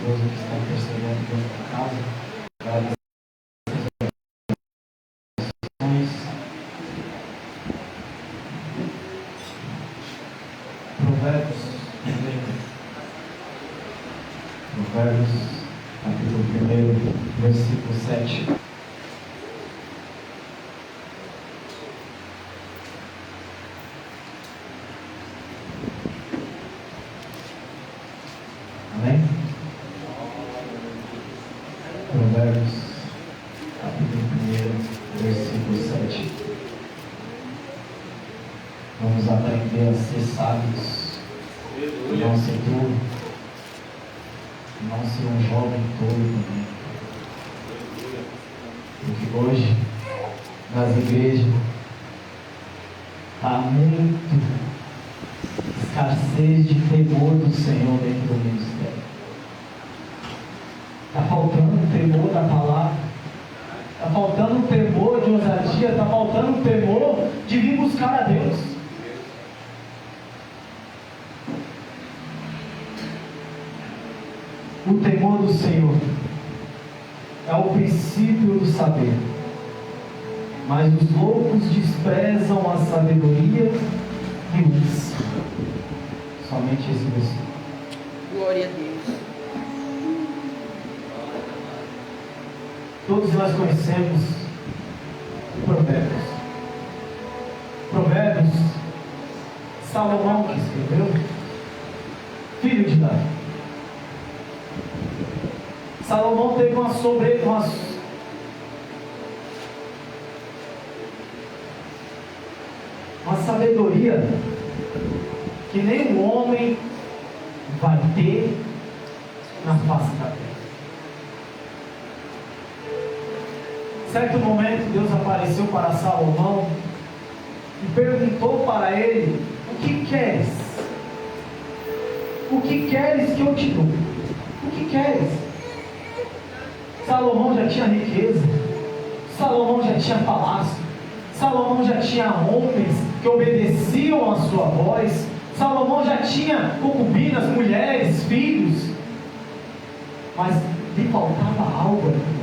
Deus que está intercedendo dentro da casa. Provérbios, capítulo 1, versículo 7. Amém? Provérbios, capítulo 1, versículo 7. Vamos aprender a ser sábios, não ser tolo, não ser um jovem tolo também. Porque hoje, nas igrejas, está muito escassez de temor do Senhor dentro do ministério. Está faltando temor da palavra, está faltando temor de ousadia, está faltando temor de vir buscar a Deus. O temor do Senhor é o princípio do saber, mas os loucos desprezam a sabedoria e o ensino. Somente esse versículo. Glória a Deus. Todos nós conhecemos Provérbios. Provérbios, Salomão que escreveu, filho de Davi. Salomão teve uma sabedoria que nenhum homem vai ter na face da terra. Certo momento, Deus apareceu para Salomão e perguntou para ele: o que queres? O que queres que eu te dou? O que queres? Salomão já tinha riqueza, Salomão já tinha palácio, Salomão já tinha homens que obedeciam a sua voz, Salomão já tinha concubinas, mulheres, filhos, mas lhe faltava algo ainda.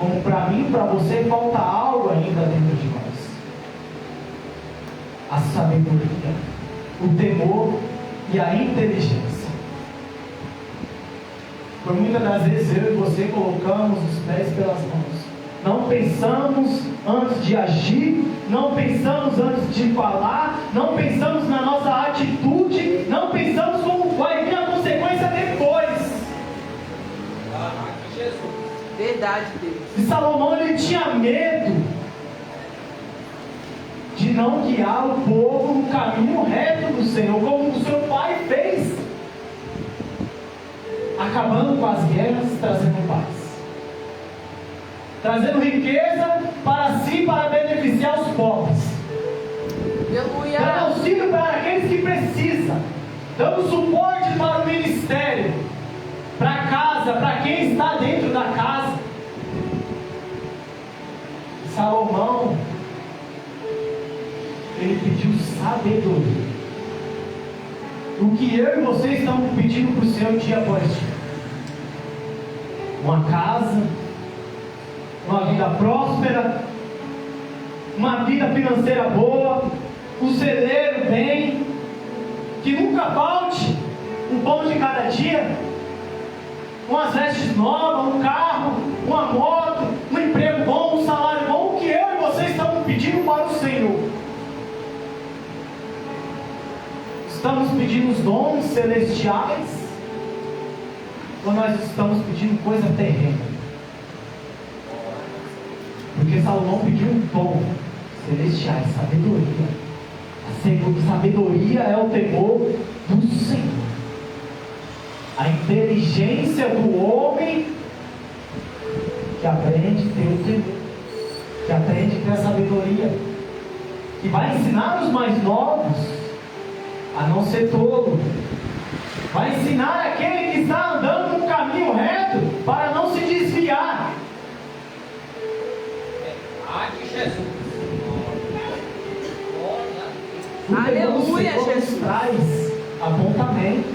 Como para mim e para você falta algo ainda dentro de nós: a sabedoria, o temor e a inteligência. Por muitas das vezes eu e você colocamos os pés pelas mãos, não pensamos antes de agir, não pensamos antes de falar, não pensamos na nossa atitude, não pensamos como vai vir a consequência depois. Verdade, Deus. E Salomão, ele tinha medo de não guiar o povo no caminho reto do Senhor, como o seu pai fez, acabando com as guerras, trazendo paz, trazendo riqueza para si, para beneficiar os pobres, Aleluia. dando auxílio para aqueles que precisam, dando suporte para o ministério, para a casa, para quem está dentro da casa. Salomão, ele pediu sabedoria. O que eu e você estamos pedindo para o Senhor dia após dia: uma casa, uma vida próspera, uma vida financeira boa, um celeiro bem, que nunca falte o pão de cada dia, umas vestes novas, um carro, uma moto, um emprego bom, um salário bom. O que eu e você estamos pedindo para o Senhor? Estamos pedindo os dons celestiais, ou nós estamos pedindo coisa terrena? Porque Salomão pediu um dom celestial, sabedoria. A sabedoria é o temor do Senhor. A inteligência do homem que aprende a ter o temor, que aprende a ter a sabedoria, que vai ensinar os mais novos a não ser tolo, vai ensinar aquele que está andando no caminho reto para não se desviar. Jesus. O Aleluia, Jesus Jesus. traz apontamento.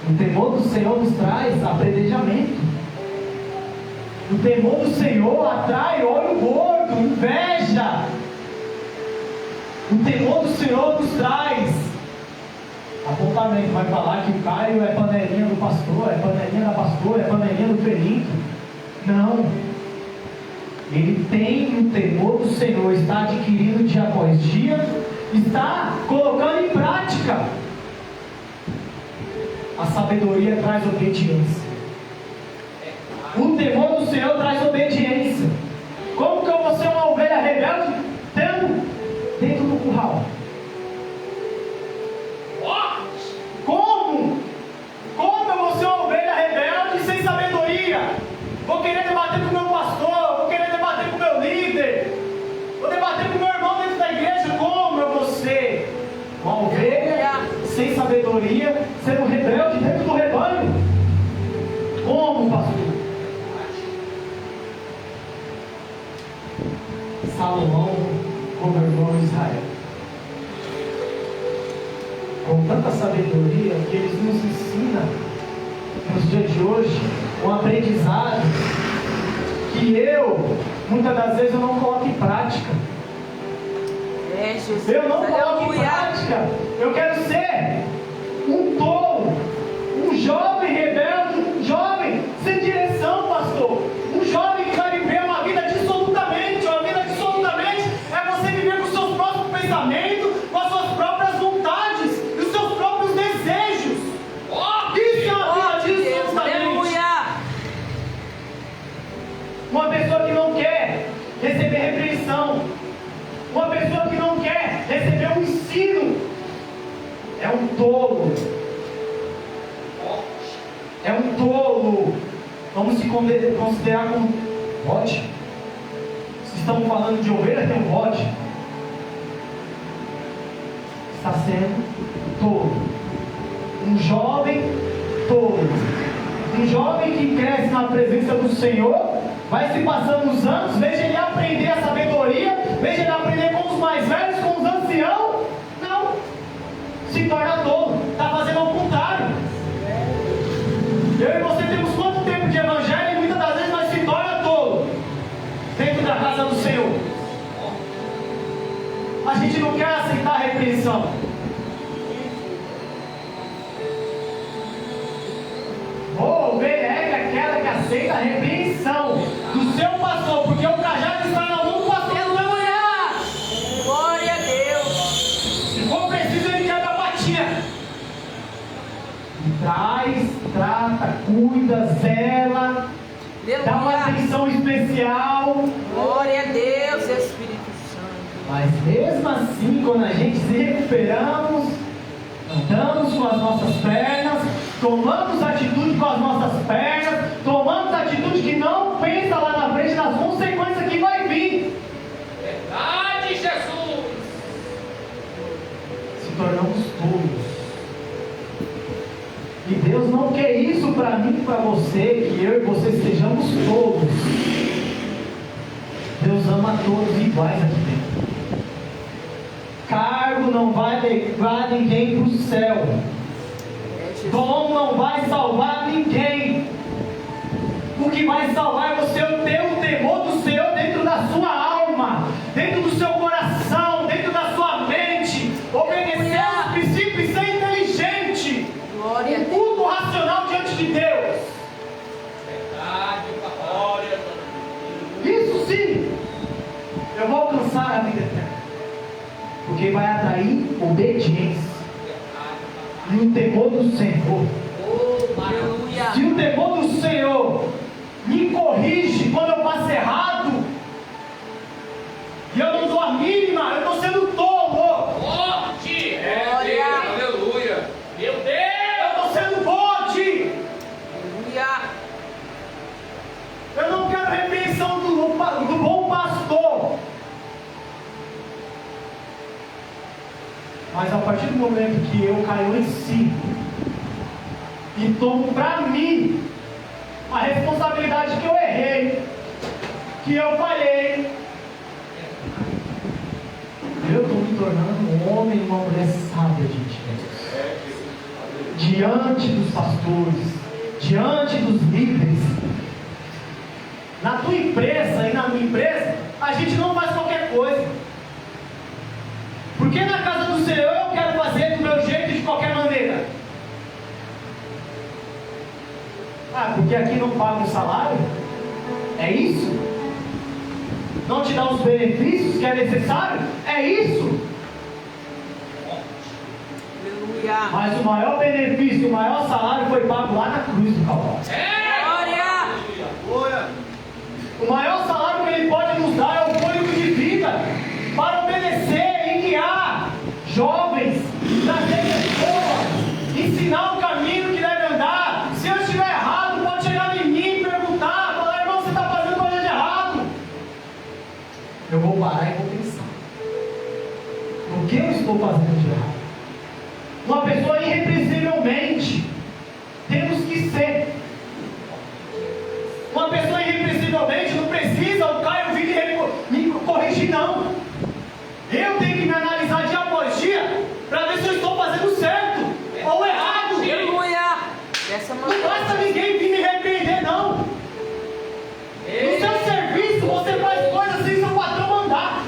O temor do Senhor nos traz apredejamento. O temor do Senhor atrai olho gordo, inveja. O temor do Senhor nos traz apontamento. Vai falar que o Caio é panelinha do pastor, é panelinha da pastora, é panelinha do perito. Não. Ele tem o temor do Senhor, está adquirindo dia após dia, está colocando em prática. A sabedoria traz obediência. O temor do Senhor traz obediência. Como que eu vou ser uma ovelha rebelde dentro do curral? Como? Como eu vou ser uma ovelha rebelde sem sabedoria? Vou querer debater com o meu pastor, vou querer debater com o meu líder, vou debater com o meu irmão dentro da igreja. Como eu vou ser uma ovelha sem sabedoria, sendo rebelde dentro do rebanho? Como, pastor? Salomão governou Israel com tanta sabedoria que eles nos ensinam nos dias de hoje um aprendizado que muitas das vezes eu não coloco em prática. Eu não coloco em prática. Eu quero ser um tolo, um jovem rebelde, um jovem sem direção, pastor, um jovem que vai viver uma vida dissolutamente. Uma vida dissolutamente é você viver com os seus próprios pensamentos, com as suas próprias vontades e os seus próprios desejos. Isso é uma vida dissolutamente. Uma pessoa que não quer receber repreensão, uma pessoa que não quer receber um ensino, é um tolo. É um tolo. Vamos se considerar como bode. Se estamos falando de ovelha, tem um bode. Está sendo tolo. Um jovem tolo. Um jovem que cresce na presença do Senhor, vai se passando os anos, veja ele aprender a sabedoria, veja ele aprender com os mais velhos, com os anciãos. Não. Se torna tolo. Está fazendo ao contrário. Eu e você temos quanto tempo de evangelho e muitas das vezes nós se torna tolo dentro da casa do Senhor. A gente não quer aceitar a repreensão. Boa ovelha é aquela que aceita a repreensão do seu pastor, porque o cajado está na mão do pastor. Aleluia! Glória a Deus! Se for preciso, ele quebra a patinha. Traz, trata, cuida, zela, dá uma atenção especial. Glória a Deus, Espírito Santo. Mas mesmo assim, quando a gente se recuperamos, andamos com as nossas pernas, tomamos atitude com as nossas pernas, tomamos atitude que não pensa lá na frente nas consequências que vai vir. Verdade, Jesus! Se tornamos tolos. E Deus não quer isso para mim e para você, que eu e você estejamos todos. Deus ama todos iguais aqui dentro. Cargo não vai levar ninguém para o céu. Dom não vai salvar ninguém. O que vai salvar é você ter o temor do Senhor dentro da sua alma, dentro do seu coração, dentro da sua mente, obedecer aos princípios e ser inteligente. Glória a Um Deus. culto racional diante de Deus. Verdade, glória. Isso sim, eu vou alcançar a vida eterna, porque vai atrair obediência e o temor do Senhor. Oh, aleluia. Se o temor do Senhor me corrige quando eu faço errado, e eu não dou a mínima, eu estou sendo tolo. Forte. Glória. Aleluia. Meu Deus. Eu estou sendo bode. Aleluia. Eu não quero repreensão do bom pastor. Mas a partir do momento que eu caio em si e tomo para mim a responsabilidade que eu errei, que eu falhei, eu estou me tornando um homem e uma mulher sábia diante de Deus. diante dos pastores, diante dos líderes. Na tua empresa e na minha empresa, a gente não faz qualquer coisa. Porque na casa do Senhor eu quero fazer do meu jeito e de qualquer maneira. Ah, porque aqui não paga um salário? É isso? Não te dá os benefícios que é necessário? É isso? Aleluia. Mas o maior benefício, o maior salário foi pago lá na cruz do Calvário. Glória. O maior salário que Ele pode nos dar é o fôlego de vida para obedecer e guiar jovens, trazer pessoas, ensinar o caminho que deve andar. Se eu estiver errado, pode chegar em mim e perguntar, falar: irmão, você está fazendo coisa de errado. Eu vou parar e vou pensar: o que eu estou fazendo de errado? Uma pessoa irrepreensivelmente, temos que ser. Uma pessoa irrepreensivelmente não precisa o Caio vir me corrigir, não. Eu tenho que me analisar dia após dia para ver se eu estou fazendo certo ou errado. Aleluia. Não basta ninguém vir me repreender, não. No seu serviço você faz coisas sem seu patrão mandar.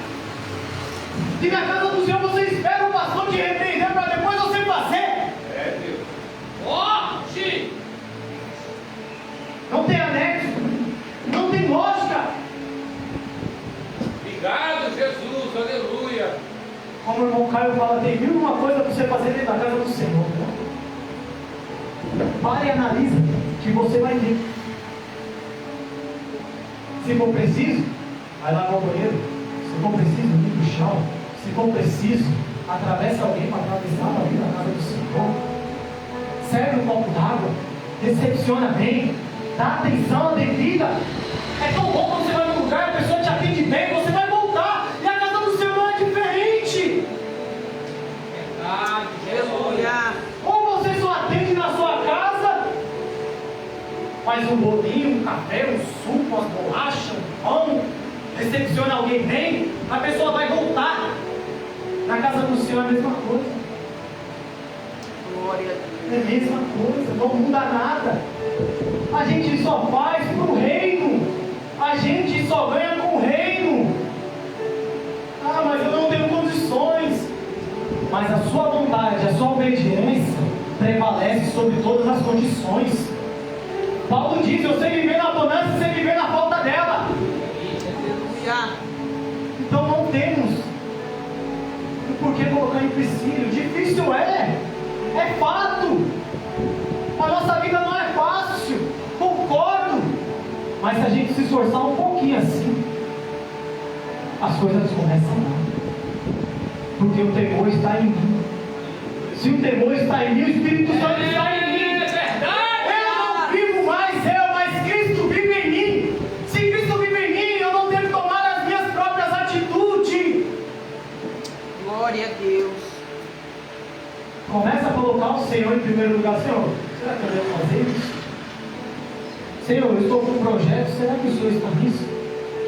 E na casa do Senhor você espera o pastor te repreender para depois você fazer. Não tem anexo, não tem lógica. Obrigado, Jesus, aleluia. Como o irmão Caio fala, tem 1001 coisa para você fazer dentro da casa do Senhor. Pare e analisa, que você vai ver. Se for preciso, vai lavar o banheiro. Se for preciso, limpa o chão. Se for preciso, atravessa alguém para atravessar ali na casa do Senhor. Serve um copo d'água, recepciona bem, dá atenção devida. É tão bom quando você vai num lugar, a pessoa te atende bem, você vai voltar, e a casa do Senhor é diferente. Aleluia. Ou você só atende na sua casa, faz um bolinho, um café, um suco, uma bolacha, um pão, recepciona alguém bem, a pessoa vai voltar. Na casa do Senhor é a mesma coisa. Glória a Deus. É a mesma coisa, não muda nada. A gente só faz para o reino. A gente só ganha com o reino. Ah, mas eu não tenho condições. Mas a sua vontade, a sua obediência prevalece sobre todas as condições. Paulo diz: eu sei viver na abundância e sei viver na falta dela. Aleluia. Então não temos por que colocar empecilho. Difícil é fato. A nossa vida não é fácil, concordo. Mas se a gente se esforçar um pouquinho assim, as coisas começam a mudar. Porque o temor está em mim. Se o temor está em mim, o Espírito Santo está em mim. Eu não vivo mais eu, mas Cristo vive em mim. Se Cristo vive em mim, eu não devo tomar as minhas próprias atitudes. Glória a Deus. Começa a colocar o Senhor em primeiro lugar. Senhor, será que eu devo fazer isso? Senhor, eu estou com um projeto, será que o Senhor está nisso?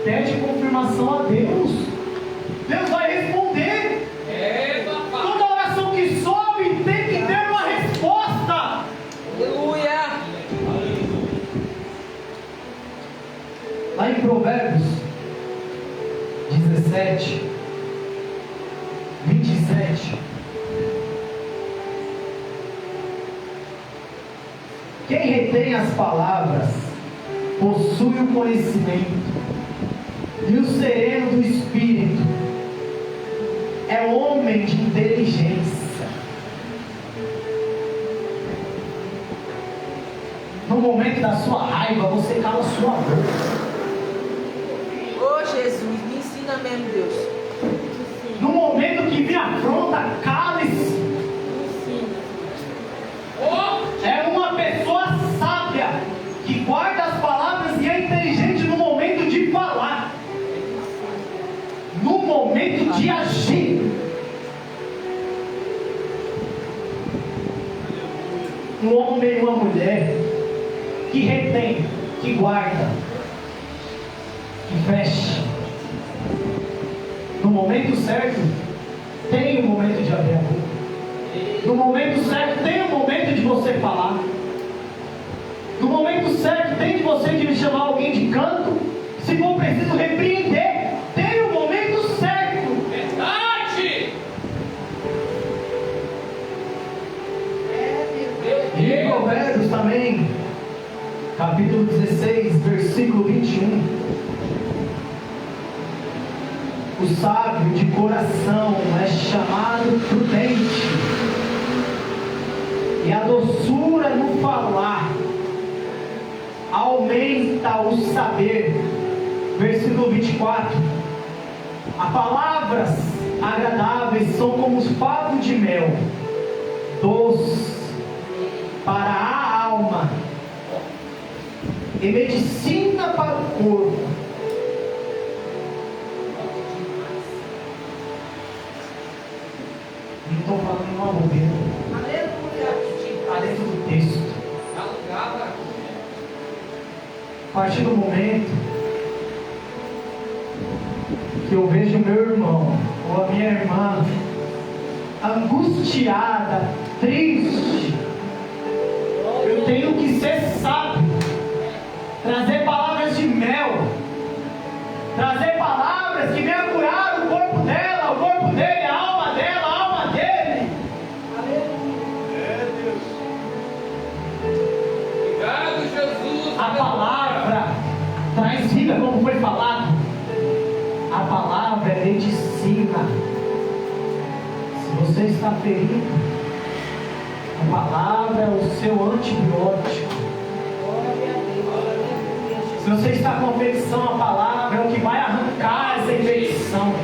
Pede confirmação a Deus. Deus vai responder. Toda oração que sobe tem que ter uma resposta. Aleluia. Lá em Provérbios 17, 27. Quem retém as palavras possui o conhecimento, e o sereno do espírito é homem de inteligência. No momento da sua raiva, você cala a sua boca. Oh Jesus, me ensina mesmo, Deus. No momento que vem afronta, cale-se. É uma pessoa sábia que guarda as palavras e é inteligente no momento de falar, no momento de agir. Um homem e uma mulher que retém, que guarda, que fecha, no momento certo, tem o momento de abrir a boca. No momento certo tem o momento de você falar. No momento certo tem de você de chamar alguém de canto. Se for preciso repreender, tem o momento certo. Verdade! E Provérbios também, capítulo 16, versículo 21. O sábio de coração é chamado prudente, e a doçura no falar aumenta o saber. Versículo 24. As palavras agradáveis são como os favos de mel, doce para a alma e medicina para o corpo. Não estou falando uma bobeira. Está dentro do texto. A partir do momento que eu vejo meu irmão ou a minha irmã angustiada, triste, eu tenho que ser sábio, trazer palavras de mel, trazer palavras que venham curar o corpo dela, o corpo dele, a alma dela, a alma dele. Obrigado, Jesus. A palavra traz vida, como foi falado. A palavra é medicina. Se você está ferido, a palavra é o seu antibiótico. Se você está com infecção, a palavra é o que vai arrancar essa infecção.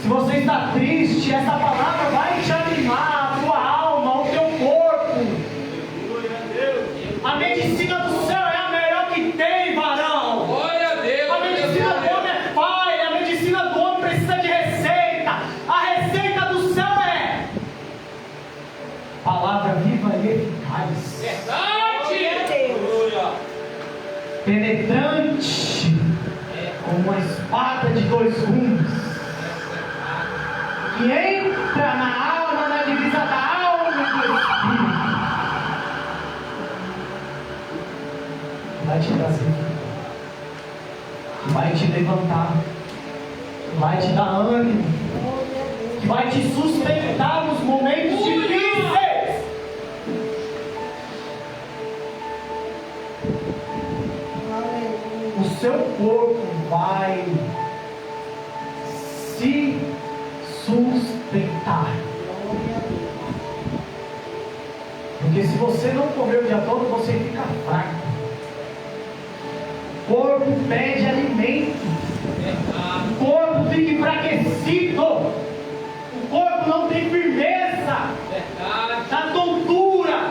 Se você está triste, essa palavra vai te animar, a tua alma, o teu corpo. A medicina do céu é a melhor que tem, varão. Glória a Deus. A medicina do homem é falha, a medicina do homem precisa de receita. A receita do céu é palavra viva e eficaz, Verdade. penetrante, como uma espada de dois gumes, que entra na alma, na divisa da alma e do espírito. Vai te trazer, que vai te levantar, que vai te dar ânimo, que vai te sustentar nos momentos difíceis. O seu corpo vai se sustentar. Porque se você não comer o dia todo, você fica fraco. O corpo pede alimento. O corpo fica enfraquecido. O corpo não tem firmeza. Está tontura.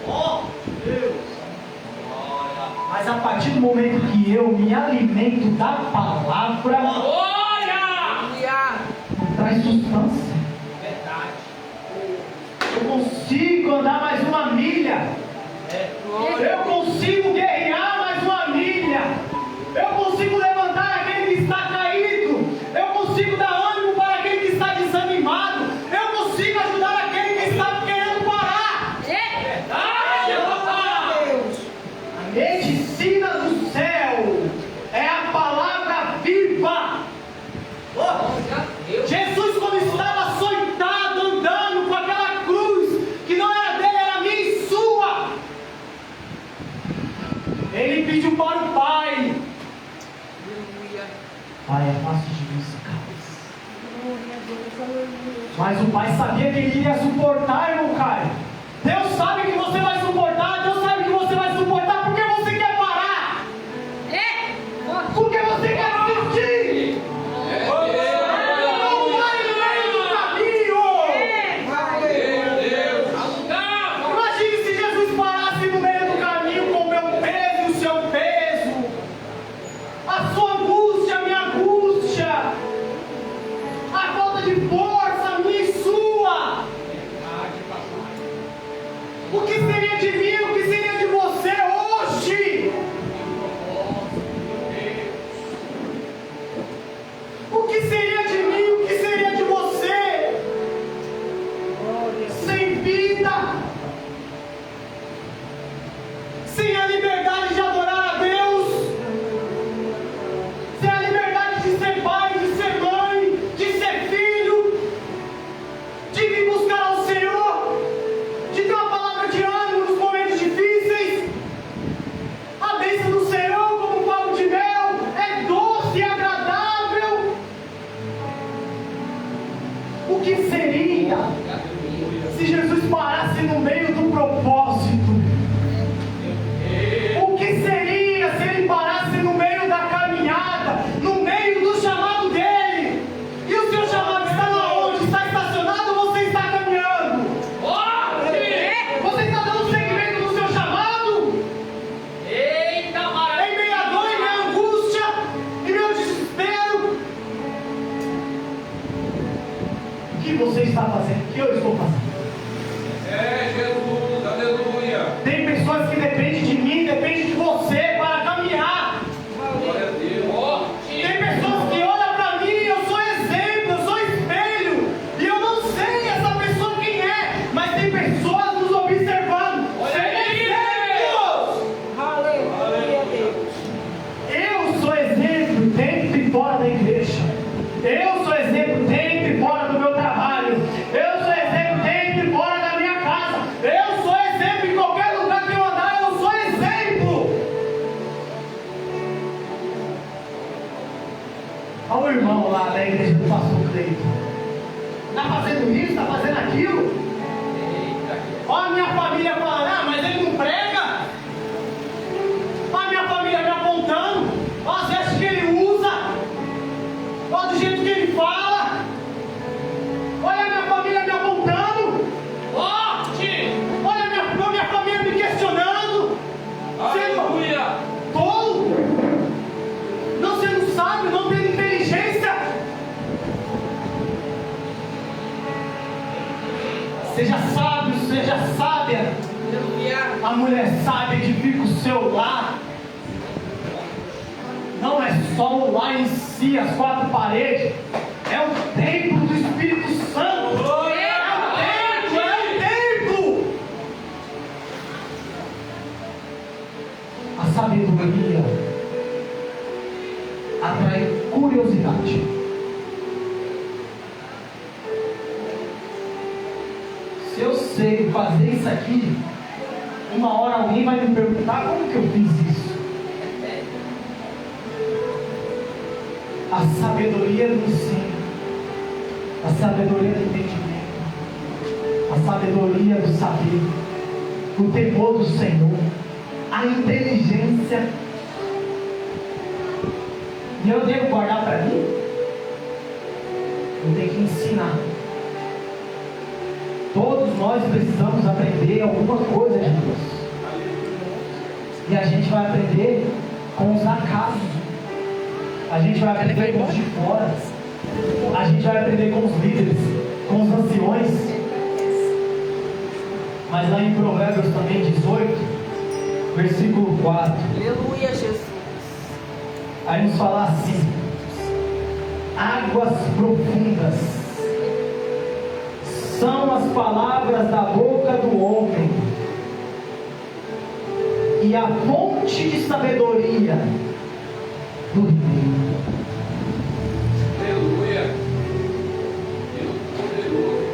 Oh, Deus. Mas a partir do momento que eu me alimento da palavra, traz substância. Eu consigo andar mais uma milha. Eu consigo guerrear mais uma milha. Eu consigo levantar aquele que está caído. Eu consigo dar ânimo para aquele que está desanimado. Eu consigo ajudar aquele que está querendo parar. A medicina do céu é a palavra viva. Jesus, quando estava açoitado, andando com aquela cruz que não era dele, era minha e sua, ele pediu para o Pai: Pai, afaste de mim esse cálice. Mas o Pai sabia que ele iria suportar, irmão Caio. Deus sabe que você vai suportar. Deus sabe que você vai suportar. Por que você quer parar? Porque você quer assistir. Não vai no meio do caminho. Imagine se Jesus parasse no meio do caminho com o meu peso e o seu peso, a sua angústia, a minha angústia, a falta de força minha e sua. O que seria de mim? O que seria de você hoje? O que seria de mim? O que seria de você? no meio do propósito? O que seria se ele parasse no meio da caminhada, no meio do chamado dele? E o seu chamado está onde? Está estacionado ou você está caminhando? Você está dando seguimento no seu chamado? Eita, maravilha! Em meio à dor, em meio à angústia, em meio ao desespero? O que você está fazendo? O que eu estou fazendo? É Jesus, aleluia! Tem pessoas que dependem de mim, dependem de você para caminhar. Glória a Deus! Forte! Tem pessoas que olham para mim, eu sou exemplo, eu sou espelho, e eu não sei essa pessoa quem é, mas tem pessoas nos observando. Olha aí, Exemplos! Aleluia, Deus. Eu sou exemplo dentro e fora da igreja. Eu sou exemplo dentro e fora do meu trabalho. Eu sou exemplo dentro e fora da minha casa. Eu sou exemplo em qualquer lugar que eu andar. Eu sou exemplo. Olha o irmão lá da igreja do pastor Cleiton. Está fazendo isso, está fazendo aquilo. Eita! Olha a minha família falando, ah, mas ele não prega. Olha a minha família me apontando. Olha as vestes que ele usa. Olha do jeito que ele fala. Olha a minha família me apontando. Forte! Olha a minha família me questionando. Sendo Aleluia! tolo. Não sendo sábio, não tendo inteligência. Seja sábio, seja sábia. Aleluia. A mulher sábia edifica o seu lar. Não é só o lar em si, as quatro paredes. É o templo do Espírito Santo. É o templo. A sabedoria atrai curiosidade. Se eu sei fazer isso aqui, uma hora alguém vai me perguntar como que eu fiz isso. A sabedoria do ensino, a sabedoria do entendimento, a sabedoria do saber, o temor do Senhor, a inteligência. E eu devo guardar para mim? Eu tenho que ensinar. Todos nós precisamos aprender alguma coisa de Deus. E a gente vai aprender com os acasos. A gente vai aprender com os de fora. A gente vai aprender com os líderes, com os anciões. Mas lá em Provérbios também 18, versículo 4. Aleluia, Jesus. Aí nos fala assim: águas profundas são as palavras da boca do homem, e a fonte de sabedoria do ribeiro. Aleluia! Deus poderoso!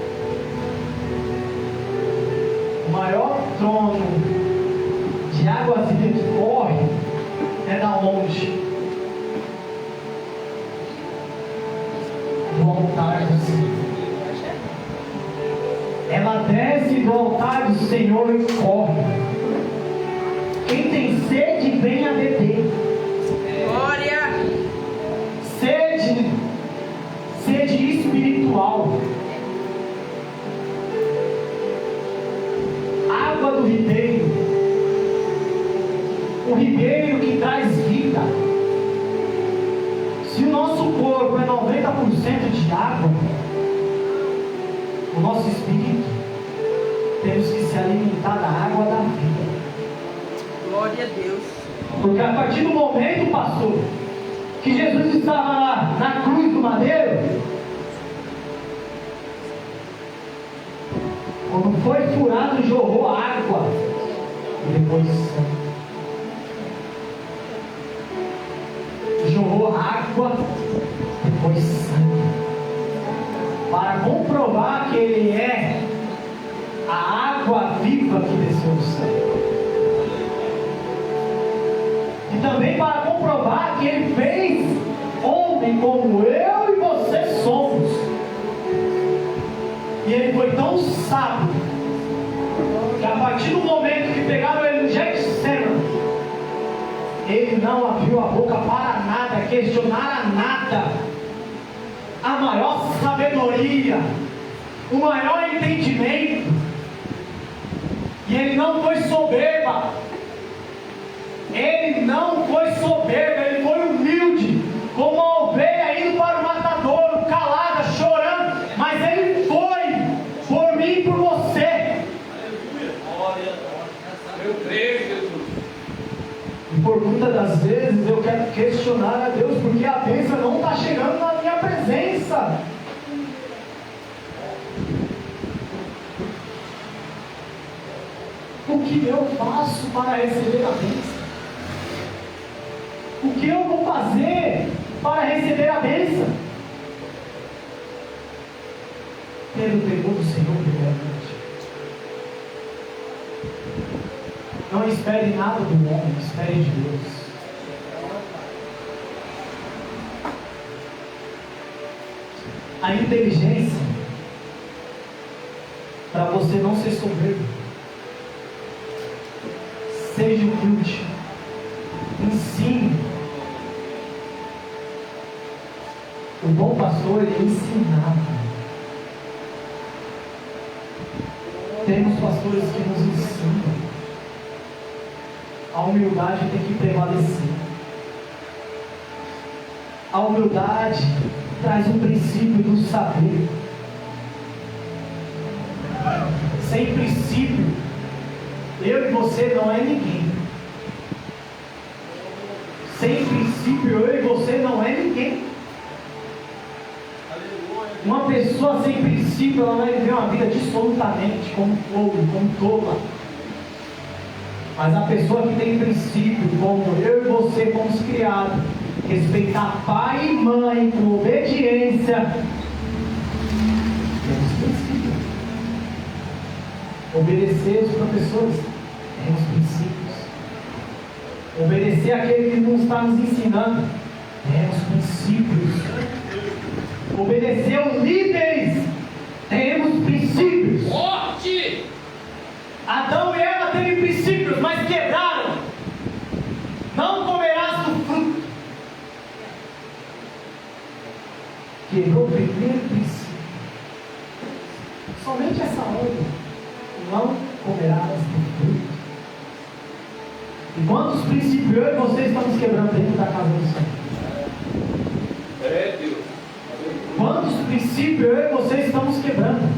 O maior trono de água viva que corre é da onde? Do altar do Senhor. Ela desce do altar do Senhor e corre. Quem tem sede, venha beber. Glória. Sede espiritual. Água do ribeiro. O ribeiro que traz vida. Se o nosso corpo é 90% de água, o nosso espírito, temos que se alimentar da água da vida. Glória a Deus. Porque a partir do momento, pastor, que Jesus estava lá na cruz do madeiro, quando foi furado, jorrou água e depois sangue. Jorrou água, depois sangue, para comprovar que Ele é a água viva que desceu do céu. E também para comprovar que Ele fez homem como eu e você somos. E Ele foi tão sábio ele não abriu a boca para nada, questionar a nada. A maior sabedoria, o maior entendimento. E ele não foi soberba. Ele não foi soberba, ele foi humilde, como uma ovelha indo para o matadouro, calada, chorando, mas ele foi por mim e por você. Eu creio, Jesus. E por muitas das vezes eu quero questionar a Deus, porque a bênção não está chegando na minha presença. O que eu faço para receber a bênção? O que eu vou fazer para receber a bênção? Ter o temor do Senhor primeiramente. Não espere nada do homem, espere de Deus. A inteligência, para você não ser soberbo, seja humilde, ensine. O bom pastor, ele ensinava. Temos pastores que nos ensinam. A humildade tem que prevalecer. A humildade traz o princípio do saber. Sem princípio, eu e você não é ninguém. Sem princípio, eu e você não é ninguém. Uma pessoa sem princípio, ela vai viver uma vida dissolutamente, como fogo, como tola. Mas a pessoa que tem princípio, como eu e você fomos criados, respeitar pai e mãe com obediência, temos princípio. Obedecer os professores, temos princípios. Obedecer aquele que nos está nos ensinando, temos princípios. Obedecer os líderes, temos princípios. Forte! Adão e Eva teve princípios, mas quebraram. Não comerás do fruto. Quebrou o primeiro princípio. Somente essa ordem: não comerás do fruto. E quantos princípios eu e você estamos quebrando dentro da casa do Senhor? É, Deus. Quantos princípios eu e você estamos quebrando?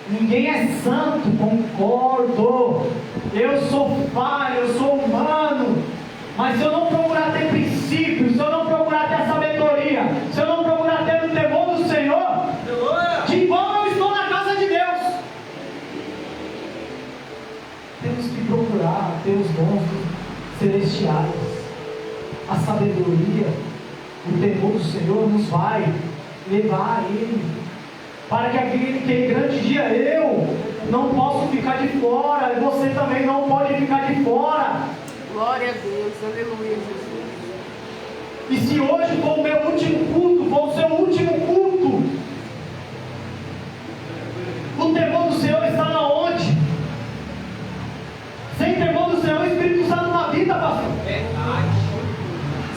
Ninguém é santo, concordo. Eu sou falho, eu sou humano. Mas se eu não procurar ter princípios, se eu não procurar ter sabedoria, se eu não procurar ter o temor do Senhor, de vão eu estou na casa de Deus. Temos que procurar ter os dons celestiais. A sabedoria, o temor do Senhor nos vai levar a Ele, para que aquele grande dia eu não posso ficar de fora, e você também não pode ficar de fora. Glória a Deus, aleluia, Jesus. E se hoje for o meu último culto, for o seu último culto, o temor do Senhor está na onde? Sem temor do Senhor, o Espírito Santo na vida, pastor.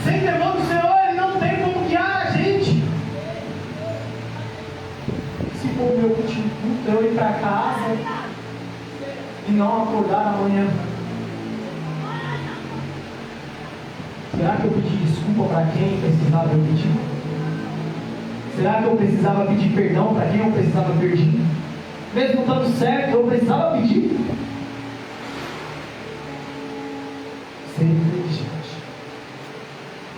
Sem temor do Senhor, Ele não tem como guiar a gente. Se for o meu último culto, eu ir para casa e não acordar amanhã, será que eu pedi desculpa para quem precisava eu pedir? Será que eu precisava pedir perdão para quem eu precisava pedir? Mesmo estando certo, eu precisava pedir? Ser inteligente.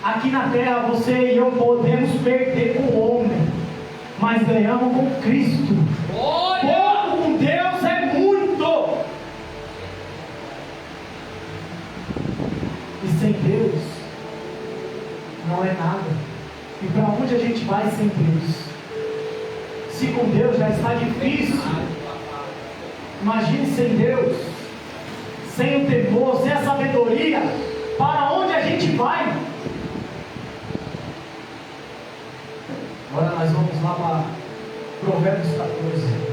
Aqui na terra, você e eu podemos perder com o homem, mas ganhamos com Cristo. Pouco com Deus é muito. E sem Deus não é nada. E para onde a gente vai sem Deus? Se com Deus já está difícil, imagine sem Deus, sem o temor, sem a sabedoria. Para onde a gente vai? Agora nós vamos lá para Provérbios 14.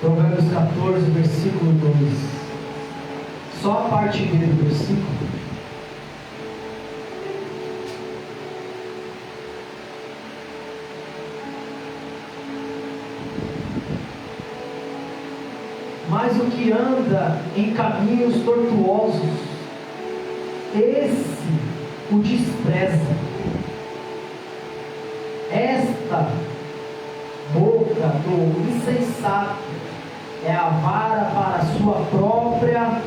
Provérbios 14, versículo 2. Só a parte B do versículo. Mas o que anda em caminhos tortuosos, esse o despreza. Esta boca do insensato é a vara para a sua própria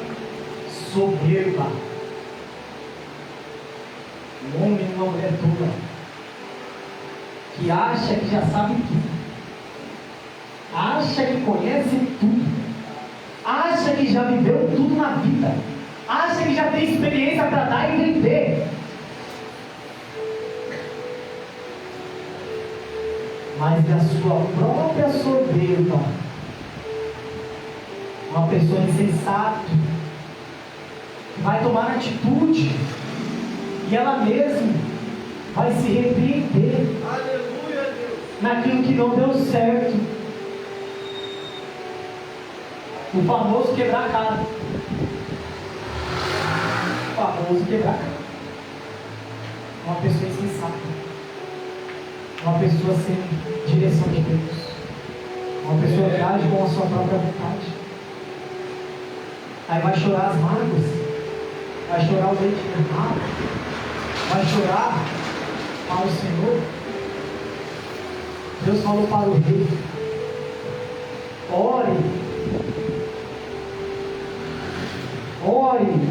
soberba. Um homem e uma mulher tola, que acha que já sabe tudo, acha que conhece tudo, acha que já viveu tudo na vida, acha que já tem experiência para dar e vender. Mas da sua própria soberba, uma pessoa insensata, vai tomar atitude, e ela mesma vai se repreender. Aleluia, Deus. Naquilo que não deu certo. O famoso quebrar a cara. O famoso quebrar a cara. Uma pessoa insensata. Uma pessoa sem direção de Deus. Uma pessoa que age com a sua própria vontade. Aí vai chorar as mágoas. Vai chorar o leite derramado. Vai chorar para o Senhor. Deus falou para o rei: ore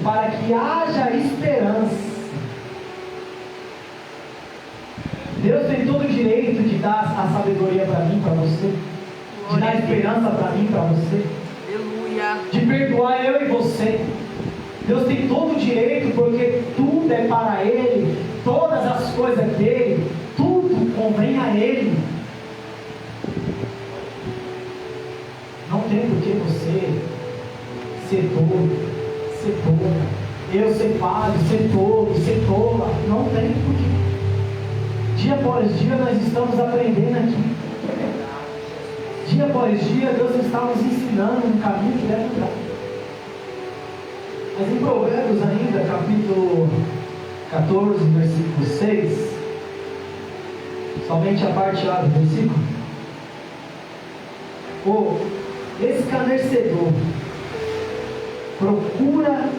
para que haja esperança. Deus tem todo o direito de dar a sabedoria para mim, para você, de dar esperança para mim, para você, Aleluia. de perdoar eu e você. Deus tem todo o direito, porque tudo é para Ele, todas as coisas dele, tudo convém a Ele. Não tem por que você ser tolo, ser tola, eu ser padre, ser tolo, ser tola. Não tem por que. Dia após dia nós estamos aprendendo aqui. Dia após dia Deus está nos ensinando um caminho que deve andar. Mas em Provérbios ainda, capítulo 14, versículo 6, somente a parte A do versículo, o escarnecedor procura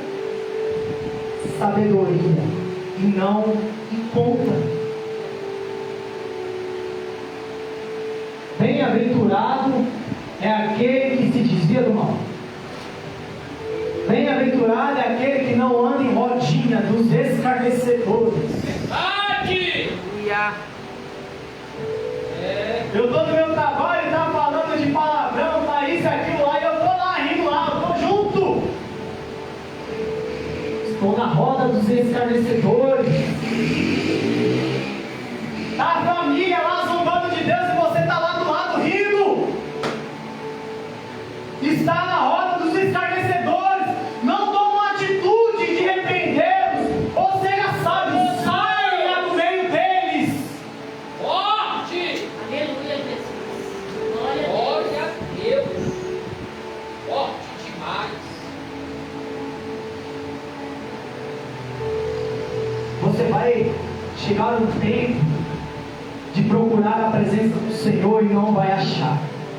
sabedoria e não encontra. Bem-aventurado é aquele que se desvia do mal. Bem-aventurado é aquele que não anda em rodinha dos escarnecedores. Verdade! Aleluia. Eu estou no meu trabalho e está falando de palavrão, tá isso, aquilo lá, e eu estou lá rindo lá, eu estou junto. Estou na roda dos escarnecedores. Está a família lá zombando de Deus e você está lá do lado rindo. Está na roda dos escarnecedores. Não toma atitude de repreendê-los. Ou seja, sabe, saia do meio deles. Forte! Aleluia, Jesus. Glória a Deus. Glória a Deus! Forte demais! Você vai chegar um tempo de procurar a presença do Senhor e não vai achar.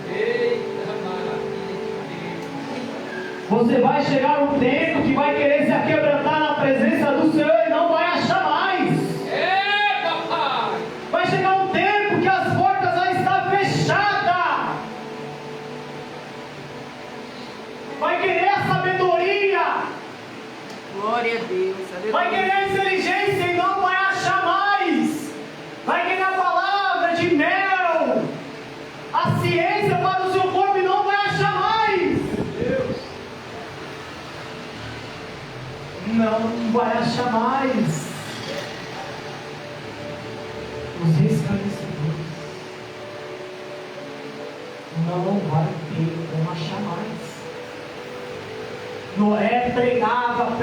Eita maravilha de Deus! Você vai chegar um tempo que vai querer se aquebrantar na presença do Senhor e não vai achar mais. Eita, Pai! Vai chegar um tempo que as portas vão estar fechadas. Vai querer a sabedoria. Glória a Deus. Aleluia. Vai querer a inteligência e não vai achar mais. Vai querer a palavra de mel, a ciência para o seu corpo e não vai achar mais. Deus! Não vai achar mais. Os escarnecedores não vai ter como achar mais. Noé pregava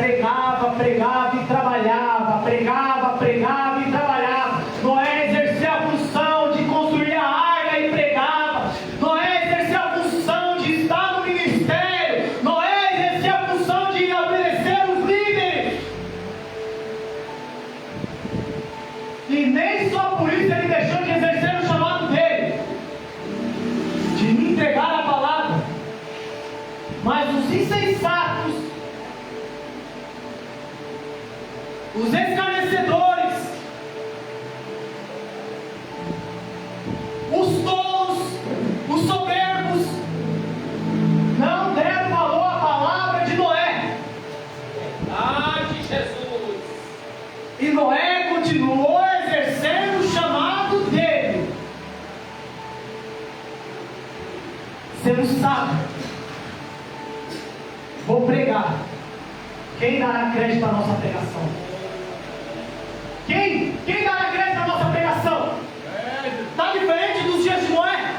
e trabalhava, pregava e trabalhava. Noé exercia a função de construir a arca e pregava. Noé exercia a função de estar no ministério não sabe. Vou pregar. Quem dará crédito à nossa pregação? Quem dará crédito à nossa pregação? Está diferente dos dias de Noé?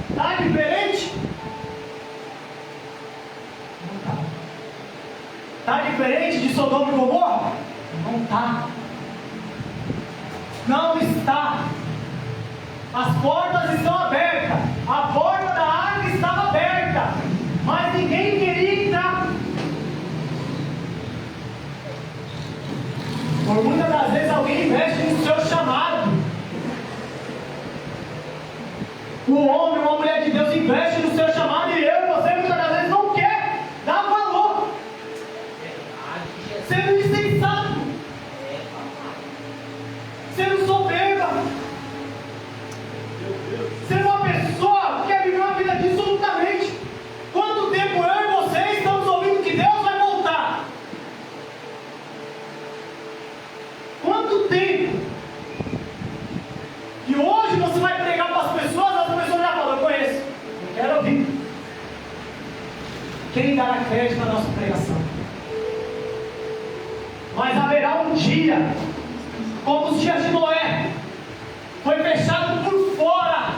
Está diferente? Não está. Está diferente de Sodoma e Gomorra? Não está. Não está. As portas estão abertas. A porta da arca estava aberta, mas ninguém queria entrar. Por muitas das vezes alguém investe no seu chamado. O homem, uma mulher de Deus investe no seu chamado e você muitas das vezes não quer dar valor. Sendo insensato. Sendo soberba. Ser uma pessoa que quer viver uma vida dissolutamente. Quanto tempo eu e você estamos ouvindo que Deus vai voltar? Quanto tempo? E hoje você vai pregar para as pessoas já falam, eu conheço, eu quero ouvir. Quem dará crédito à nossa pregação? Mas haverá um dia, como os dias de Noé, foi fechado por fora,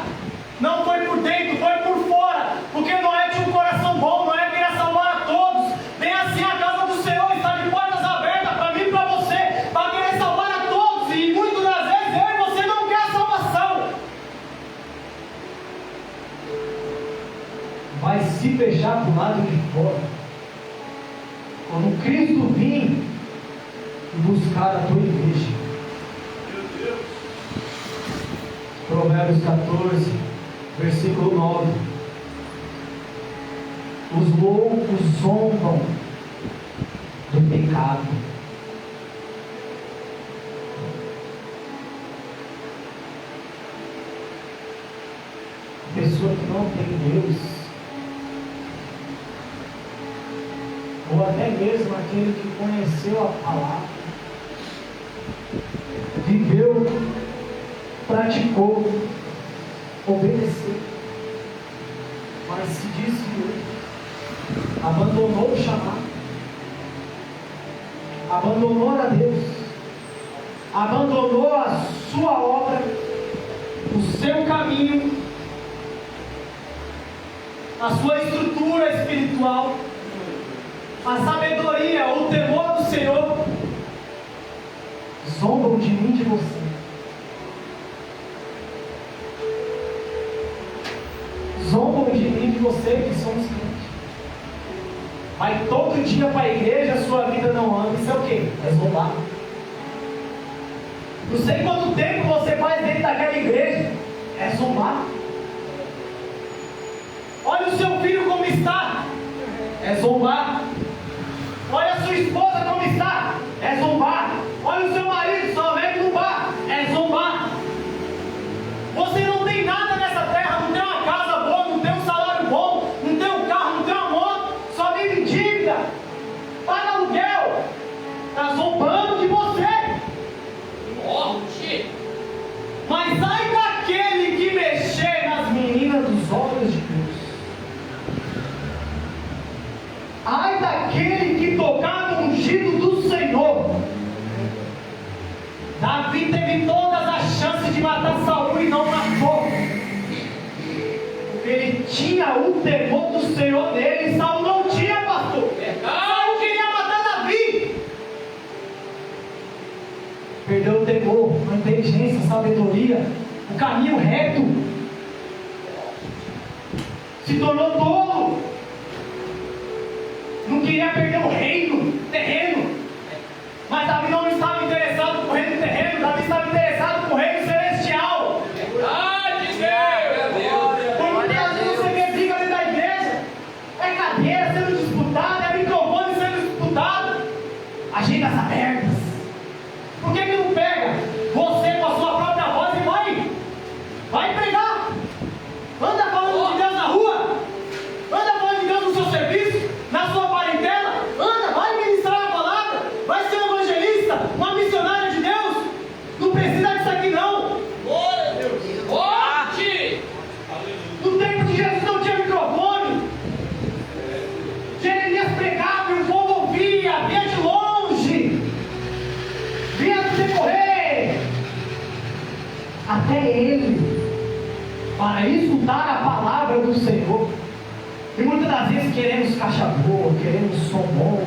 não foi por dentro, foi por fora, porque Noé tinha um coração bom, Noé queria salvar a todos. Bem assim a casa do Senhor está de portas abertas para mim e para você, para querer salvar a todos, e muitas das vezes eu e você não quer a salvação. Vai se fechar do lado de fora, quando Cristo vir e buscar a tua igreja. Provérbios 14, versículo 9. Os loucos zombam do pecado. A pessoa que não tem Deus, ou até mesmo aquele que conheceu a palavra, viveu, praticou, obedeceu, mas se desviou, abandonou o chamado, abandonou a Deus, abandonou a sua obra, o seu caminho, a sua estrutura espiritual, a sabedoria, o temor do Senhor. Zombam de mim e de você. Zombam de mim e de você que somos crentes. Vai todo dia para a igreja, a sua vida não anda. Isso é o quê? É zombar. Não sei quanto tempo você faz dentro daquela igreja. É zombar. Olha o seu filho como está. É zombar. Olha a sua esposa como está. É zombar. Olha o seu marido só vem no bar. É zombar. Você não tem nada nessa terra. Não tem uma casa boa, não tem um salário bom, não tem um carro, não tem uma moto. Só vive em dívida. Paga aluguel. Está zombando de você. Morte. Mas ai daquele que mexer nas meninas dos olhos de Deus. Ai daquele que tocar no ungido do Senhor. Davi teve todas as chances de matar Saul e não matou. Ele tinha o temor do Senhor nele. Saul não tinha, pastor. Saul queria matar Davi. Perdeu o temor, a inteligência, a sabedoria, o caminho reto. Se tornou tolo. Não queria perder o reino, terreno. Mas Davi não estava interessado com o reino terreno. Davi estava interessado com o reino celestial. Ai, de Deus. Por muitas vezes você vê briga dentro da igreja. É cadeira sendo disputada, é microfone sendo disputado. Agendas abertas. Por que não pega você com a sua própria voz e vai pregar? Anda falando de Deus na rua. Anda falando de Deus no seu serviço, na sua parentela. Anda até Ele, para escutar a palavra do Senhor. E muitas das vezes queremos caixa boa, queremos som bom.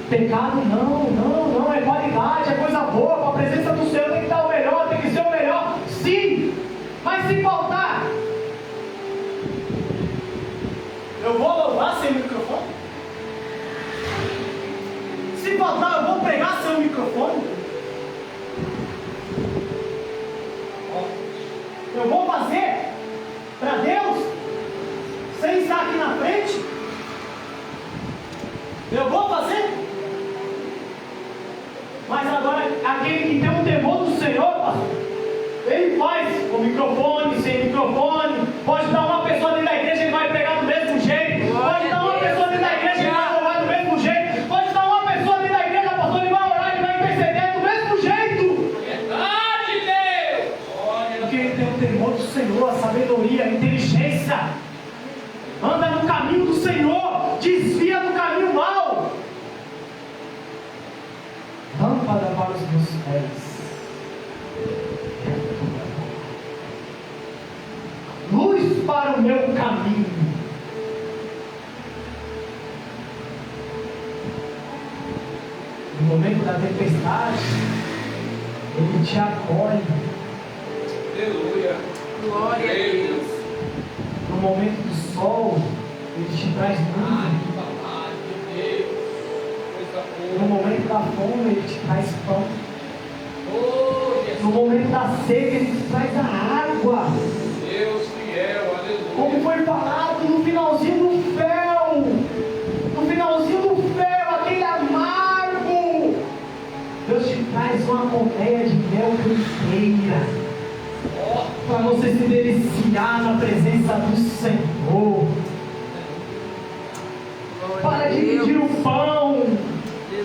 Pecado não, é qualidade, é coisa boa. Para a presença do Senhor tem que dar o melhor, tem que ser o melhor, sim. Mas se faltar, eu vou louvar sem microfone? Se faltar, eu vou pregar sem o microfone? Eu vou fazer para Deus sem estar aqui na frente? Eu vou fazer? Mas agora, aquele que tem um temor do Senhor, ele faz com microfone, sem microfone. Pode dar uma pessoa dentro da igreja, ele vai pregar do mesmo jeito. Pode dar uma pessoa dentro da igreja, ele vai louvar do mesmo jeito. Pode dar uma pessoa dentro da igreja, pastor, ele vai orar, ele vai interceder do mesmo jeito. Verdade, Deus! Porque ele tem o temor do Senhor, a sabedoria, a inteligência. Anda no caminho do Senhor, desvia do caminho mau. Lâmpada para os meus pés, luz para o meu caminho. No momento da tempestade, Ele te acolhe. Aleluia! Glória a Deus. No momento do sol, Ele te traz luz. No momento da fome, Ele te traz pão. No momento da sede, Ele te traz a água. Deus fiel, aleluia. Como foi falado no finalzinho do fel. No finalzinho do fel, aquele amargo. Deus te traz uma colmeia de mel inteira. Para você se deliciar na presença do Senhor. Para dividir o pão,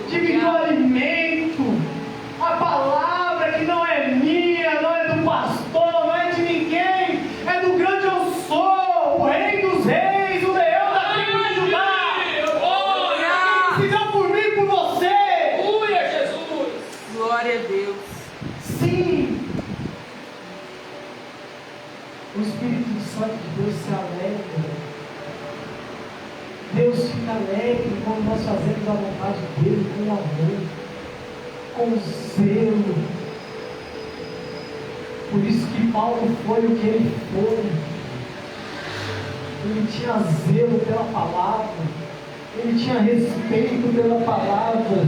dividir o alimento, a palavra que não é minha, não é do pastor, não é de ninguém, é do grande eu sou, o Rei dos Reis, o Leão da tribo de Judá. Se não por mim, por você. Aleluia, Jesus. Glória a Deus. Sim. O Espírito Santo de Deus se alegra. Deus fica alegre quando nós fazemos a vontade dEle com amor, com zelo. Por isso que Paulo foi o que ele foi. Ele tinha zelo pela palavra, ele tinha respeito pela palavra,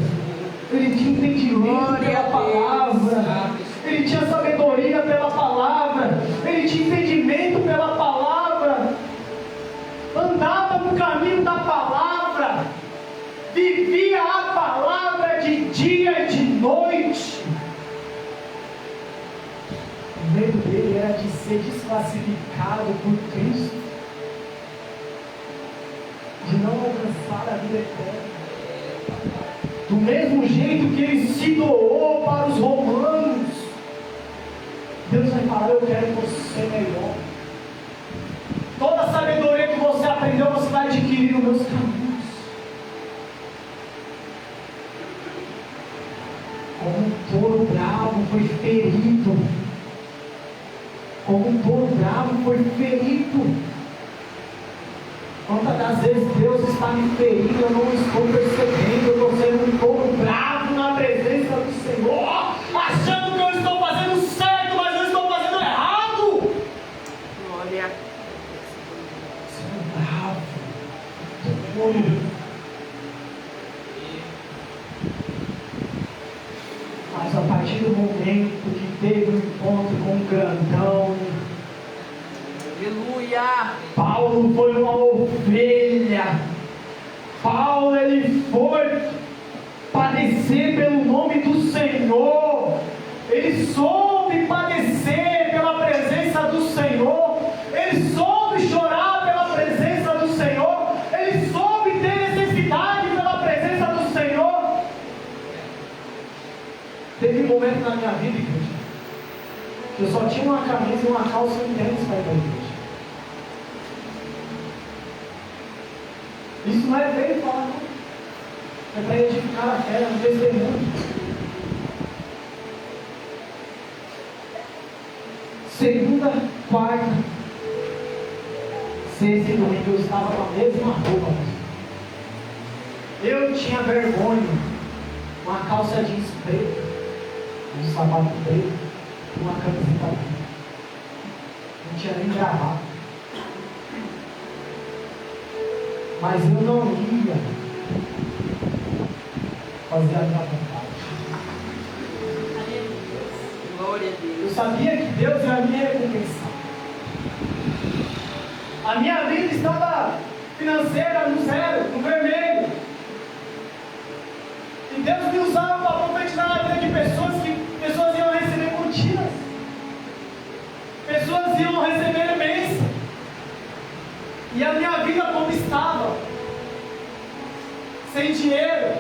ele tinha entendimento pela palavra, ele tinha sabedoria pela palavra, ele tinha entendimento pela palavra, andava no caminho da palavra, vivia a palavra de dia e de noite. O medo dele era de ser desclassificado por Cristo, de não alcançar a vida eterna. Do mesmo jeito que ele se doou para os romanos, Deus vai falar: eu quero você melhor. Toda a sabedoria que você aprendeu, você vai adquirir nos meus caminhos. Como um touro bravo foi ferido. Como um touro bravo foi ferido. Quantas das vezes Deus está me ferindo, eu não estou percebendo, eu estou sendo um touro bravo na presença do Senhor, achando que eu estou fazendo certo, mas eu estou fazendo errado. Glória. Sendo bravo, touro. Mas a partir do momento que teve um encontro com um grandão, Aleluia. Paulo foi uma ovelha. Paulo, ele foi padecer pelo nome do Senhor. Ele soube padecer pela presença do Senhor. Ele soube chorar pela presença do Senhor. Ele soube ter necessidade pela presença do Senhor. Teve um momento na minha vida, igreja, que eu só tinha uma camisa e uma calça e um tênis para ir para a igreja. Isso não é feio falar, não. É para edificar a fé, no testemunho. segunda, quarta, sexta e domingo eu estava com a mesma roupa. Eu tinha vergonha, uma calça jeans preta, um sapato preto, uma camiseta preta. Não tinha nem gravata. Mas eu não ia fazer a minha vontade. Glória a Deus. Eu sabia que Deus ia me recompensar. A minha vida estava financeira no zero, no vermelho. E Deus me usava para profetizar na vida de pessoas que pessoas iam receber curtidas. Pessoas iam receber bênção. E a minha vida como estava, sem dinheiro.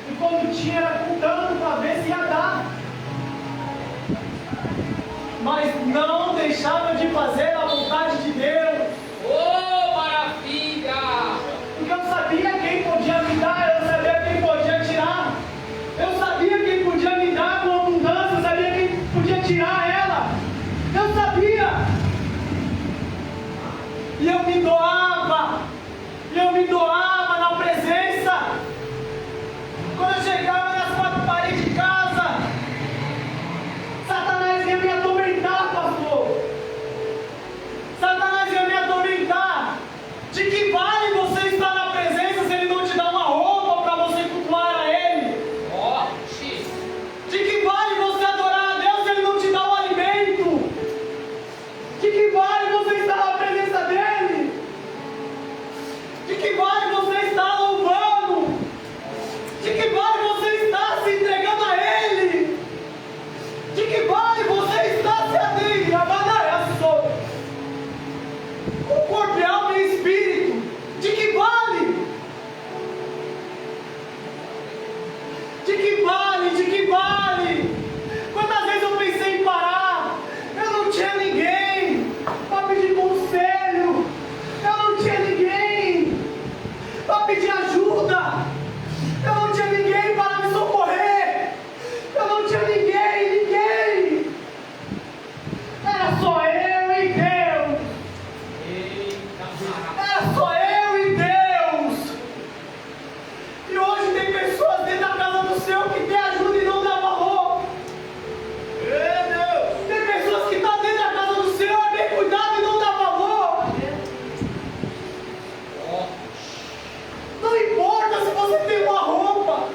E quando tinha era contando para ver se ia dar. Mas não deixava de fazer a vontade de Deus. Oh, maravilha! Porque eu sabia quem podia me dar, eu sabia quem podia tirar. Eu sabia quem podia me dar com abundância, eu sabia quem podia tirar ela. Eu sabia. E eu me doava na presença. Quando eu chegava nas quatro paredes de casa, Satanás ia me atormentar, pastor. Satanás ia me atormentar. De que vale você estar na presença se ele não te dá uma roupa para você cultuar a ele? Oh, De que vale você adorar a Deus se ele não te dá o alimento? De que vale você estar na presença dele? De que vale você estar louvando? De que vale você estar se entregando a ele? De que vale você estar se abrindo? O corpo, alma e espírito. De que vale? De que vale? De que vale? Quantas vezes eu pensei em parar? Eu não tinha ninguém para pedir conselho. Eu não tinha ninguém para pedir ajuda. Eu não tinha ninguém para me socorrer. Eu não tinha ninguém. Era só eu e Deus. Era só eu e Deus. E hoje tem pessoas dentro da casa do Senhor que tem ajuda e não dá valor. Tem pessoas que estão dentro da casa do Senhor, é bem cuidado e não dá valor. Não importa se você tem uma roupa.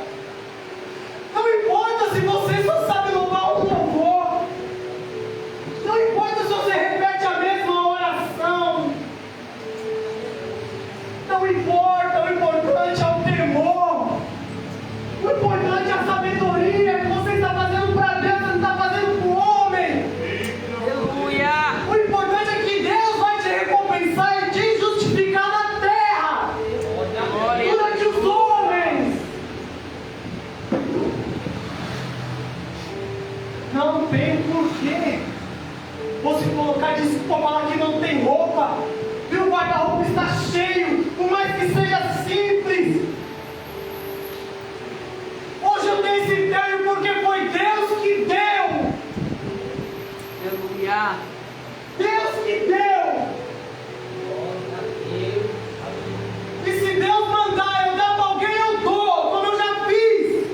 Não importa se você só sabe louvar um louvor. Não importa se você repete a mesma oração. Não importa, o importante é o temor. O importante é a sabedoria que você está fazendo para Deus, você não está fazendo para o homem. Aleluia. O importante é que Deus vai te recompensar e te justificar na terra, Glória. durante os homens. Não tem porquê você colocar desculpa, falar que não tem roupa, e o guarda-roupa está cheio, por mais que seja simples. Hoje eu tenho esse terno porque foi Deus que deu. Aleluia. Deus que deu. E se Deus mandar eu dar para alguém, eu dou, como eu já fiz.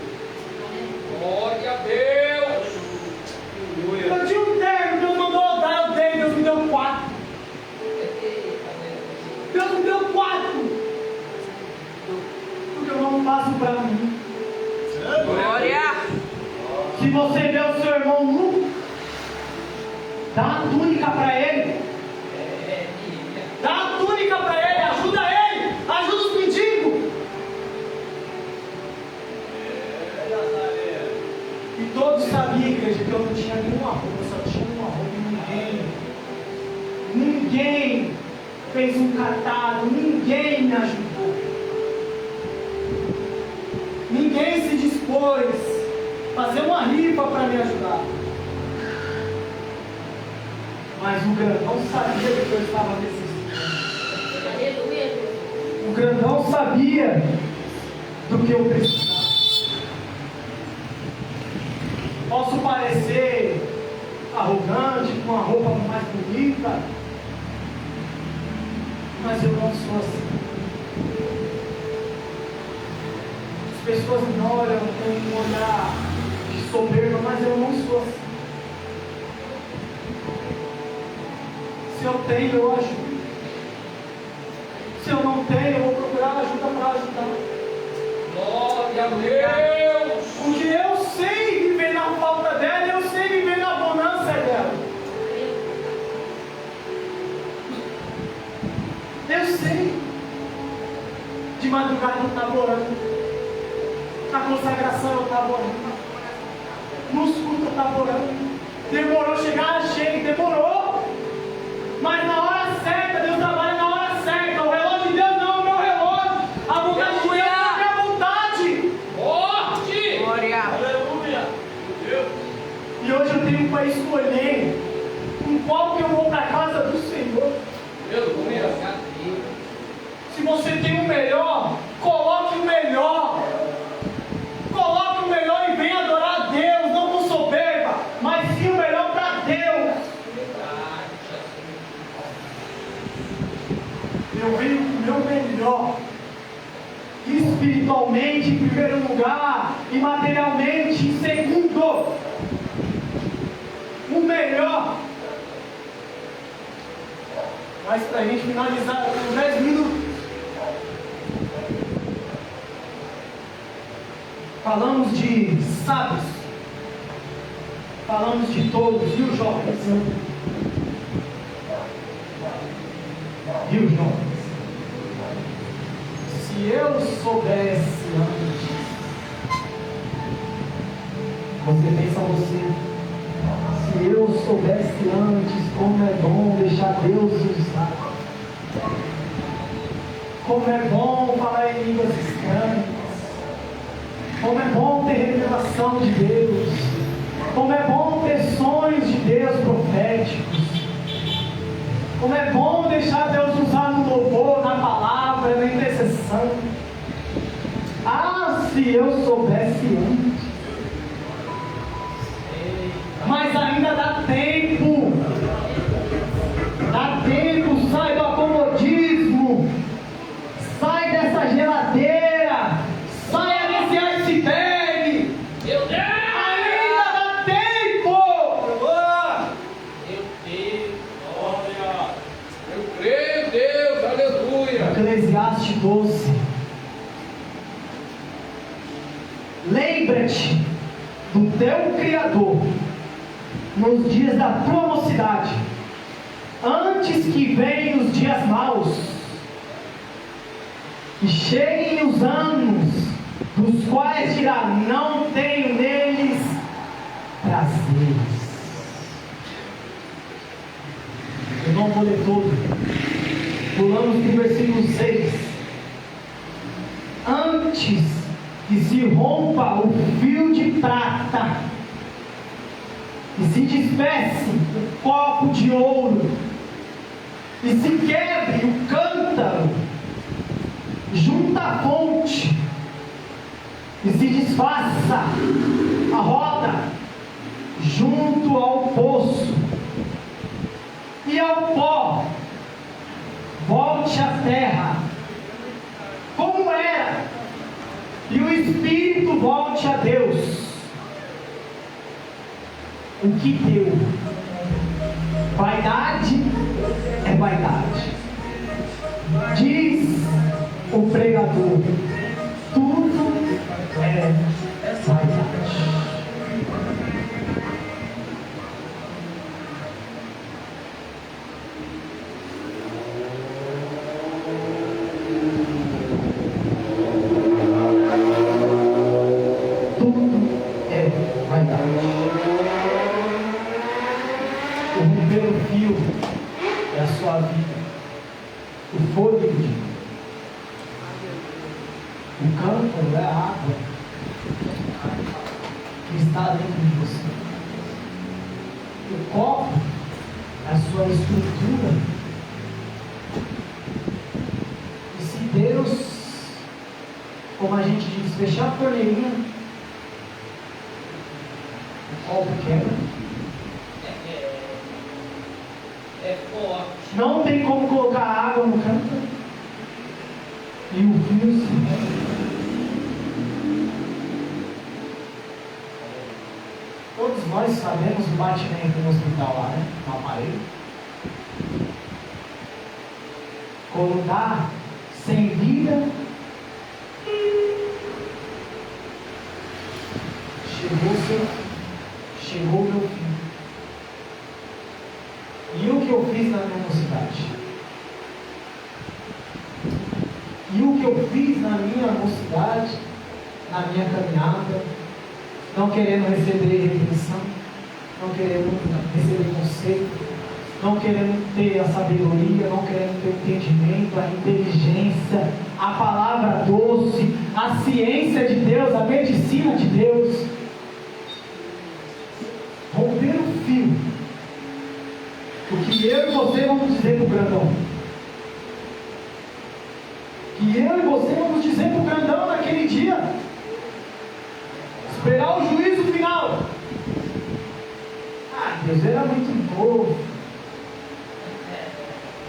glória a Deus! Eu tinha um terno, Deus mandou eu dar, eu dei, Deus me deu 4. Deus me deu 4. Porque eu não faço para mim. Glória. Se você vê o seu irmão nu, dá uma túnica para ele. Dá uma túnica para ele, ajuda os mendigos. E todos sabiam, igreja, que eu não tinha nenhuma roupa, eu só tinha uma roupa e ninguém fez um catado, ninguém me ajudou. Ninguém se dispôs a fazer uma rifa para me ajudar. Mas o grandão sabia do que eu estava necessitando. Aleluia. O grandão sabia do que eu precisava. Posso parecer arrogante, com a roupa mais bonita. Mas eu não sou assim. As pessoas me olham com um olhar de soberba, mas eu não sou assim. Se eu tenho, eu ajudo. Se eu não tenho, eu vou procurar ajuda para ajudar. Glória a Deus. Porque eu sei viver na falta dela e eu sei viver na bonança dela. Eu sei. De madrugada eu estava orando. Na consagração eu estava orando. Nos cultos eu estava orando. Demorou chegar, achei, demorou. Mas na hora certa, Deus trabalha na hora certa. O relógio de Deus não é o meu relógio. A vontade de Deus é a minha vontade. Forte. Glória. Aleluia. Deus. E hoje eu tenho para escolher com qual que eu vou para a casa do Senhor. Deus, glória. Se você tem o melhor, coloque o melhor. Coloque o melhor e venha adorar a Deus, não com soberba, mas sim o melhor para Deus. Eu venho com o meu melhor, espiritualmente em primeiro lugar e materialmente em segundo. O melhor. Mas para a gente finalizar com 10 minutos, falamos de sábios, falamos de tolos e os jovens. E os jovens. Se eu soubesse antes, você pensa você, se eu soubesse antes como é bom deixar Deus usar, como é bom falar em línguas estranhas, como é bom ter revelação de Deus, como é bom ter sonhos de Deus proféticos, como é bom deixar Deus usar no louvor, na palavra, na intercessão. Ah, se eu soubesse antes. Mas ainda dá tempo. Dá tempo, sai do acomodismo. Sai dessa geladeira. Saia desse iceberg. Meu Deus. Ainda dá tempo. Meu Deus. Glória. Eu creio, Deus. Aleluia. Eclesiastes 12. Lembra-te do teu Criador nos dias da tua mocidade, antes que venham os dias maus e cheguem os anos, dos quais dirá: não tenho neles prazeres. Eu não vou ler todo. Pulamos no versículo 6. Antes que se rompa o fio de prata e se despece o copo de ouro e se quebre o cântaro junto à fonte e se desfaça a roda junto ao poço, e ao pó volte à terra como era, e o espírito volte a Deus. O que deu? Vaidade é vaidade. Diz o pregador: tudo é vaidade. O fôlego de Deus. O cântaro é a água que está dentro de você. O copo é a sua estrutura. E se Deus, como a gente diz, fechar a torneirinha, o copo quebra. É forte. Não tem como colocar água no cântaro e o fio se... Todos nós sabemos o batimento no hospital lá, né? No aparelho. Quando está sem vida, chegou o meu fim. E o que eu fiz na minha mocidade? E o que eu fiz na minha mocidade, na minha caminhada, não querendo receber repreensão, não querendo receber conselho, não querendo ter a sabedoria, não querendo ter o entendimento, a inteligência, a palavra doce, a ciência de Deus, a medicina de Deus. Romper o fio. O que eu e você vamos dizer para o grandão? Que eu e você vamos dizer para o grandão naquele dia? Esperar o juízo final. Ah, Deus era muito novo.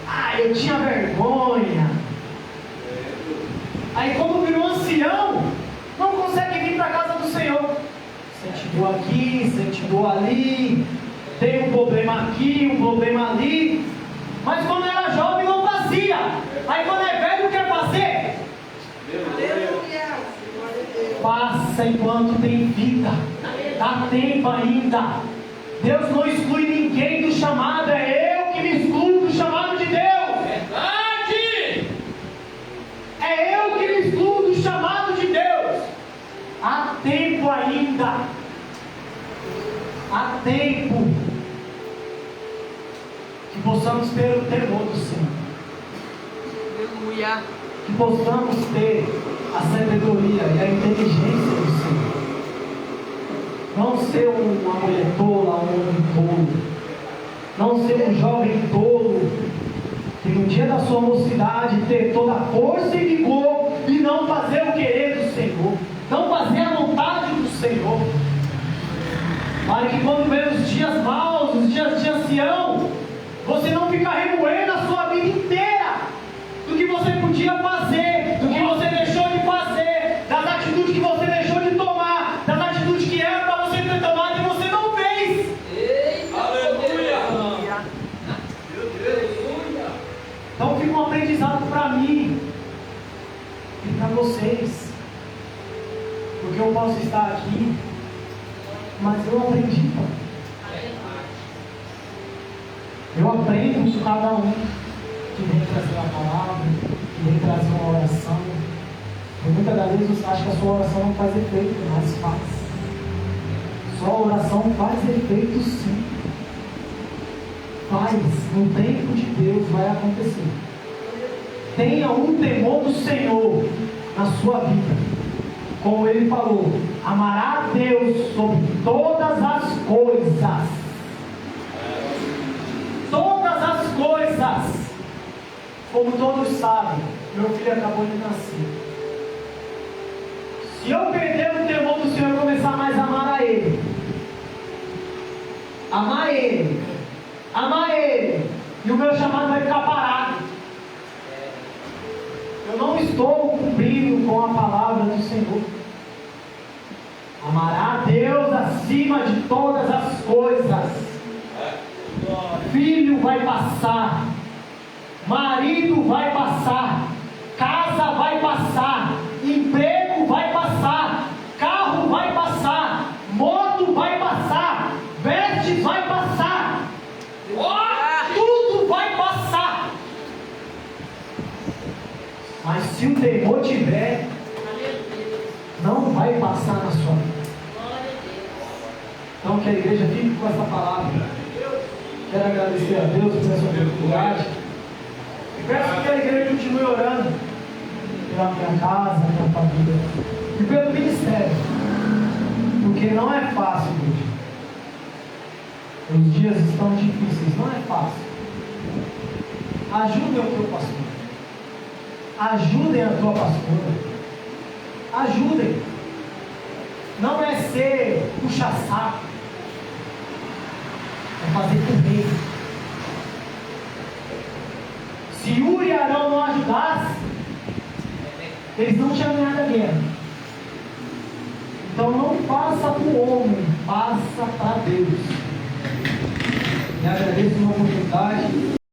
Ah, eu tinha vergonha. Aí quando virou ancião, não consegue vir para a casa do Senhor. Sente dor aqui, sente dor ali, tem um problema aqui, um problema ali. Mas quando era jovem não fazia. Aí quando é velho quer fazer. Faça enquanto tem vida. Dá tempo ainda. Deus não exclui ninguém do chamado. É eu que me excluo do chamado de Deus. Verdade! É eu que me excluo do chamado de Deus. Há tempo ainda. Há tempo. Que possamos ter o temor do Senhor. Aleluia. Que possamos ter a sabedoria e a inteligência do Senhor. Não ser uma mulher tola, um homem tolo. Não ser um jovem tolo. Que no dia da sua mocidade ter toda a força e vigor e não fazer o querer do Senhor. Não fazer a vontade do Senhor. Para que quando ver os dias maus, os dias de ancião, você não fica remoendo a sua vida inteira do que você podia fazer, do que você deixou de fazer, das atitudes que você deixou de tomar, das atitudes que eram para você ter tomado e você não fez. Aleluia! Meu Deus, aleluia! Então fica um aprendizado para mim e para vocês, porque eu posso estar aqui, mas eu aprendi. Eu aprendo com cada um que vem trazer a palavra, que vem trazer uma oração. E muitas das vezes você acha que a sua oração não faz efeito, mas faz. Sua oração faz efeito sim. Faz. No tempo de Deus vai acontecer. Tenha um temor do Senhor na sua vida. Como ele falou, amará a Deus sobre todas as coisas. Todas as coisas. Como todos sabem, meu filho acabou de nascer. Se eu perder o temor do Senhor, eu começar mais a amar a Ele. Amar Ele. Amar Ele. E o meu chamado vai ficar parado. Eu não estou cumprindo com a palavra do Senhor. Amará a Deus acima de todas as coisas. Filho vai passar, marido vai passar, casa vai passar, emprego vai passar, carro vai passar, moto vai passar, vestes vai passar, tudo vai passar. Mas se o temor tiver, não vai passar na sua vida. Então que a igreja fique com essa palavra. Quero agradecer a Deus por essa oportunidade. E peço que a igreja continue orando pela minha casa, pela família e pelo ministério. Porque não é fácil, gente. Os dias estão difíceis, não é fácil. Ajudem o teu pastor. Ajudem a tua pastora. Ajudem. Não é ser puxa-saco. É fazer com bem. Eles não tinham ganhado a guerra. Então não passa para o homem, passa para Deus. E agradeço uma oportunidade.